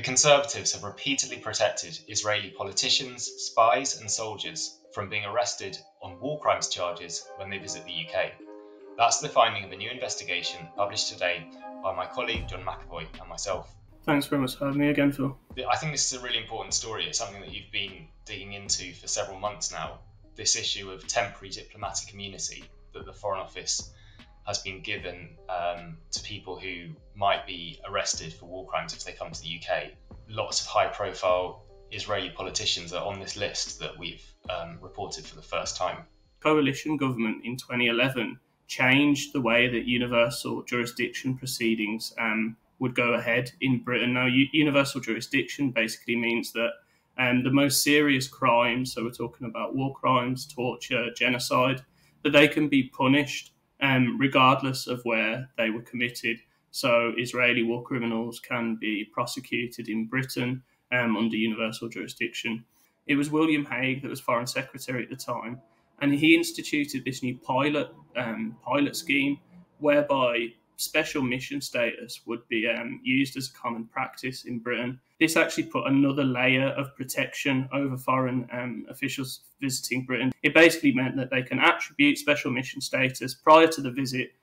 Conservatives have repeatedly protected Israeli politicians, spies and soldiers from being arrested on war crimes charges when they visit the UK. That's the finding of a new investigation published today by my colleague John McAvoy and myself. Thanks very much for having me again, Phil. I think this is a really important story. It's something that you've been digging into for several months now. This issue of temporary diplomatic immunity that the Foreign Office has been given to people who might be arrested for war crimes if they come to the UK. Lots of high-profile Israeli politicians are on this list that we've reported for the first time. Coalition government in 2011 changed the way that universal jurisdiction proceedings would go ahead in Britain. Now, universal jurisdiction basically means that the most serious crimes, so we're talking about war crimes, torture, genocide, that they can be punished regardless of where they were committed. So Israeli war criminals can be prosecuted in Britain under universal jurisdiction. It was William Hague that was Foreign Secretary at the time, and he instituted this new pilot scheme whereby special mission status would be used as a common practice in Britain. This actually put another layer of protection over foreign officials visiting Britain. It basically meant that they can attribute special mission status prior to the visit,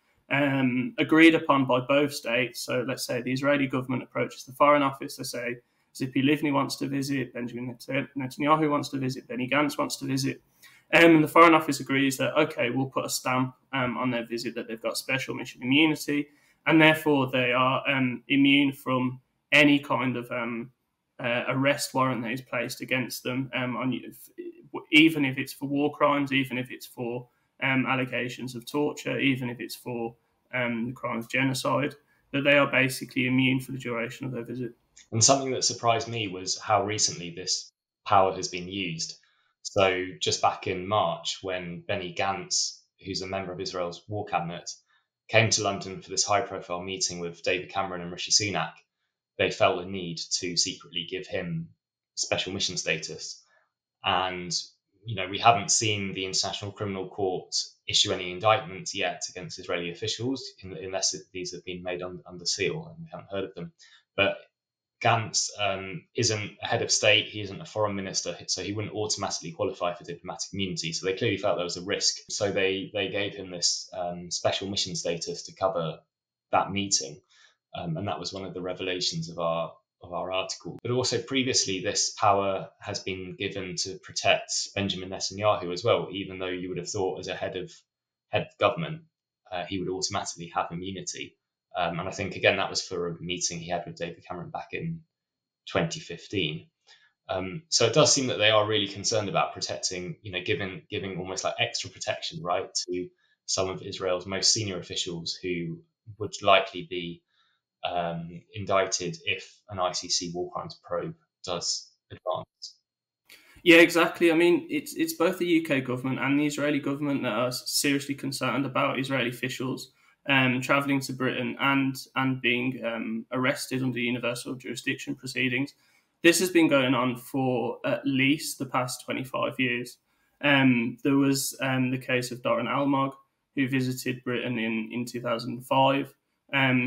agreed upon by both states. So let's say the Israeli government approaches the Foreign Office, they say Tzipi Livni wants to visit, Benjamin Netanyahu wants to visit, Benny Gantz wants to visit. And the Foreign Office agrees that, okay, we'll put a stamp on their visit that they've got special mission immunity, and therefore they are immune from any kind of arrest warrant that is placed against them, even if it's for war crimes, even if it's for allegations of torture, even if it's for the crime of genocide, that they are basically immune for the duration of their visit. And something that surprised me was how recently this power has been used. So just back in March, when Benny Gantz, who's a member of Israel's war cabinet, came to London for this high-profile meeting with David Cameron and Rishi Sunak, they felt the need to secretly give him special mission status. And, we haven't seen the International Criminal Court issue any indictments yet against Israeli officials, unless these have been made under seal, and we haven't heard of them. But Gantz isn't a head of state, he isn't a foreign minister, so he wouldn't automatically qualify for diplomatic immunity. So they clearly felt there was a risk. So they gave him this special mission status to cover that meeting. And that was one of the revelations of our article. But also previously, this power has been given to protect Benjamin Netanyahu as well, even though you would have thought as a head of government, he would automatically have immunity. And I think, again, that was for a meeting he had with David Cameron back in 2015. So it does seem that they are really concerned about protecting, giving almost like extra protection, right, to some of Israel's most senior officials who would likely be indicted if an ICC war crimes probe does advance. Yeah, exactly. I mean, it's both the UK government and the Israeli government that are seriously concerned about Israeli officials travelling to Britain and being arrested under universal jurisdiction proceedings. This has been going on for at least the past 25 years. There was the case of Doron Almog, who visited Britain in 2005.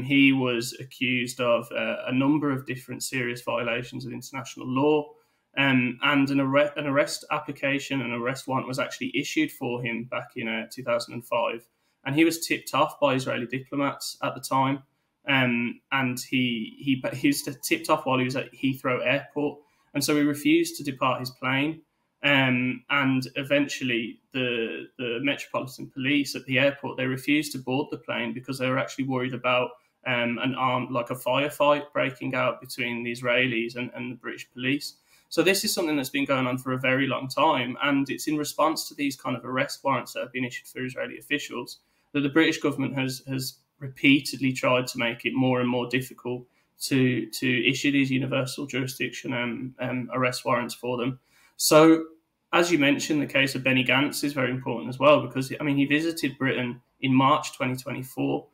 He was accused of a number of different serious violations of international law, and an arrest application, an arrest warrant was actually issued for him back in 2005. And he was tipped off by Israeli diplomats at the time, and he was tipped off while he was at Heathrow Airport, and so he refused to depart his plane. And eventually, the Metropolitan Police at the airport, they refused to board the plane because they were actually worried about a firefight breaking out between the Israelis and the British police. So this is something that's been going on for a very long time, and it's in response to these kind of arrest warrants that have been issued for Israeli officials that the British government has repeatedly tried to make it more and more difficult to issue these universal jurisdiction arrest warrants for them. So, as you mentioned, the case of Benny Gantz is very important as well, because, I mean, he visited Britain in March 2024.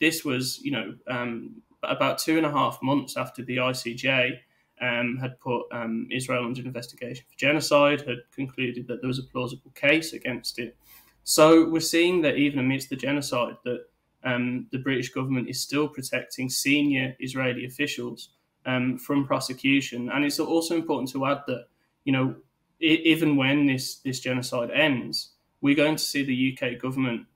This was, about 2.5 months after the ICJ had put Israel under investigation for genocide, had concluded that there was a plausible case against it. So we're seeing that even amidst the genocide, that the British government is still protecting senior Israeli officials from prosecution. And it's also important to add that, even when this genocide ends, we're going to see the UK government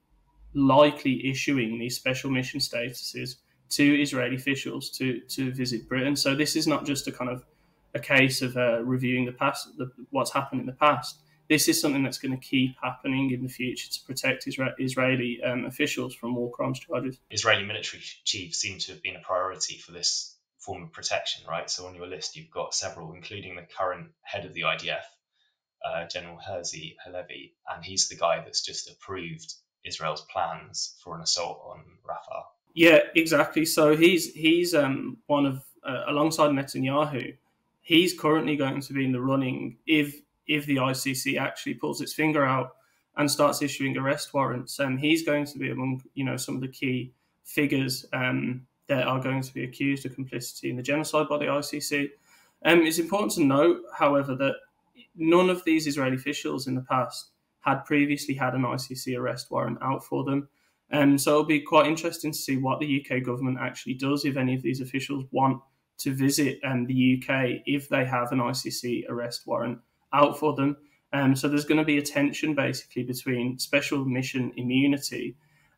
likely issuing these special mission statuses to Israeli officials to visit Britain. So this is not just a case of reviewing the past, what's happened in the past. This is something that's going to keep happening in the future to protect Israeli officials from war crimes charges. Israeli military chiefs seem to have been a priority for this form of protection, right? So on your list, you've got several, including the current head of the IDF, General Herzi Halevi, and he's the guy that's just approved Israel's plans for an assault on Rafah. Yeah, exactly. So he's one of, alongside Netanyahu, he's currently going to be in the running if the ICC actually pulls its finger out and starts issuing arrest warrants. He's going to be among some of the key figures that are going to be accused of complicity in the genocide by the ICC. It's important to note, however, that none of these Israeli officials in the past had previously had an ICC arrest warrant out for them. So it'll be quite interesting to see what the UK government actually does if any of these officials want to visit the UK if they have an ICC arrest warrant out for them. So there's going to be a tension basically between special mission immunity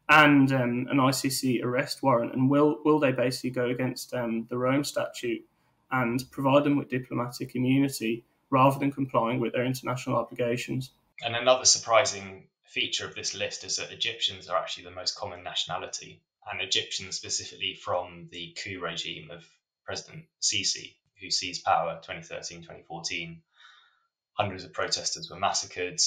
and an ICC arrest warrant. And will they basically go against the Rome Statute and provide them with diplomatic immunity rather than complying with their international obligations? And another surprising feature of this list is that Egyptians are actually the most common nationality, and Egyptians specifically from the coup regime of President Sisi, who seized power 2013-2014. Hundreds of protesters were massacred.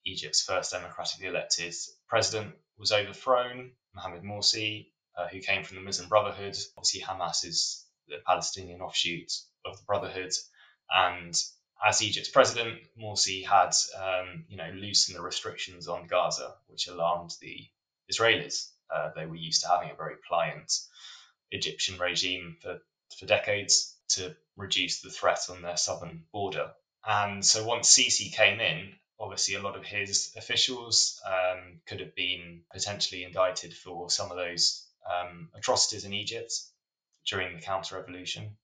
Egypt's first democratically elected president was overthrown, Mohamed Morsi, who came from the Muslim Brotherhood. Obviously, Hamas is the Palestinian offshoot of the Brotherhood, and as Egypt's president, Morsi had, loosened the restrictions on Gaza, which alarmed the Israelis. They were used to having a very pliant Egyptian regime for decades to reduce the threat on their southern border. And so once Sisi came in, obviously a lot of his officials could have been potentially indicted for some of those atrocities in Egypt during the counter-revolution.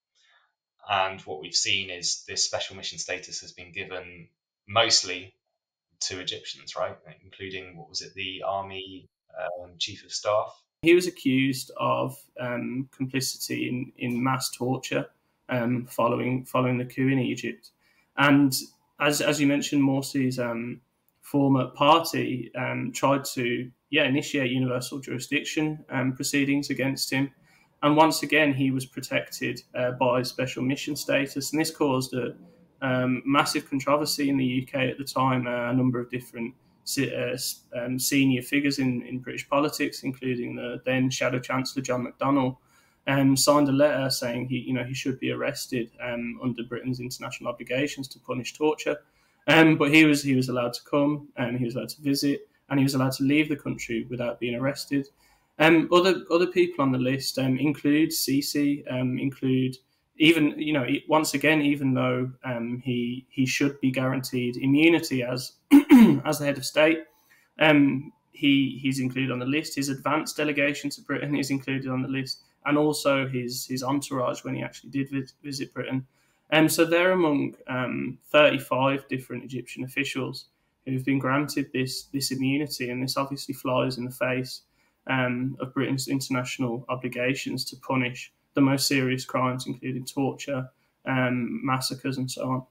And what we've seen is this special mission status has been given mostly to Egyptians, right? Including, the army chief of staff. He was accused of complicity in mass torture following the coup in Egypt. And as you mentioned, Morsi's former party tried to initiate universal jurisdiction proceedings against him. And once again, he was protected by special mission status. And this caused a massive controversy in the UK at the time. A number of different senior figures in British politics, including the then Shadow Chancellor John McDonnell, signed a letter saying he should be arrested under Britain's international obligations to punish torture. But he was allowed to come, and he was allowed to visit, and he was allowed to leave the country without being arrested. Other people on the list include Sisi, include once again, even though he should be guaranteed immunity as as the head of state, he's included on the list. His advanced delegation to Britain is included on the list, and also his entourage when he actually did visit Britain. So they're among 35 different Egyptian officials who've been granted this immunity, and this obviously flies in the face of Britain's international obligations to punish the most serious crimes, including torture, massacres, and so on.